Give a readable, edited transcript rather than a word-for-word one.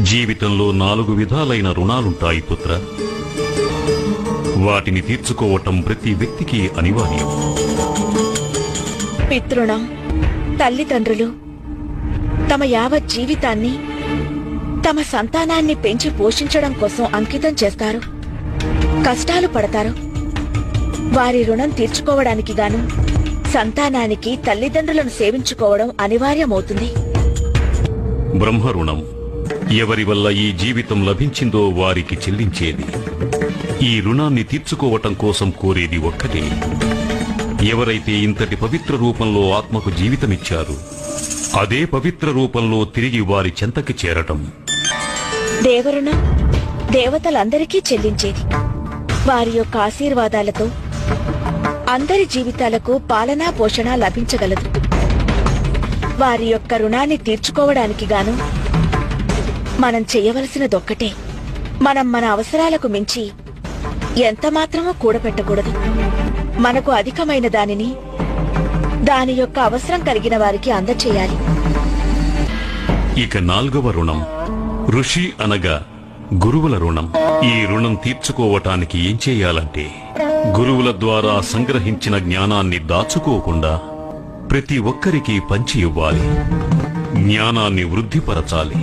జీవితంలో 4 విధాలైన రుణాలుంటాయి పుత్ర. వాటిని తీర్చుకోవటం ప్రతి వ్యక్తికి అనివార్యం. పితృణం. తల్లిదండ్రులు తమ యావత్ జీవితాన్ని తమ సంతానాన్ని పెంచి పోషించడం కోసం అంకితం చేస్తారు, కష్టాలు పడతారు. వారి రుణం తీర్చుకోవడానికి గాను సంతానానికి తల్లిదండ్రులను సేవించుకోవడం అనివార్యమవుతుంది. బ్రహ్మ రుణం. ఎవరి వల్ల ఈ జీవితం లభించిందో వారికి చెల్లించేది. ఈ రుణాన్ని తీర్చుకోవటం కోసం కోరేది ఒక్కటే. ఎవరైతే ఇంతటి పవిత్ర రూపంలో ఆత్మకు జీవితమిచ్చారు, అదే పవిత్ర రూపంలో తిరిగి వారి చెంతకి చేరటం. దేవరుణం దేవతలందరికీ చెల్లించేది. వారి యొక్క ఆశీర్వాదాలతో అందరి జీవితాలకు పాలనా పోషణ లభించగలదు. వారి యొక్క రుణాన్ని తీర్చుకోవడానికి గాను మనం చెయ్యవలసినదొక్కటే. మనం మన అవసరాలకు మించి ఎంతమాత్రమూ కూడపెట్టకూడదు. మనకు అధికమైన దానిని దాని యొక్క అవసరం కలిగిన వారికి అందచేయాలి. ఇక 4వ రుణం ఋషి అనగా గురువుల రుణం. ఈ రుణం తీర్చుకోవటానికి ఏం చేయాలంటే, గురువుల ద్వారా సంగ్రహించిన జ్ఞానాన్ని దాచుకోకుండా ప్రతి ఒక్కరికి పంచి ఇవ్వాలి. జ్ఞానాన్ని వృద్ధిపరచాలి.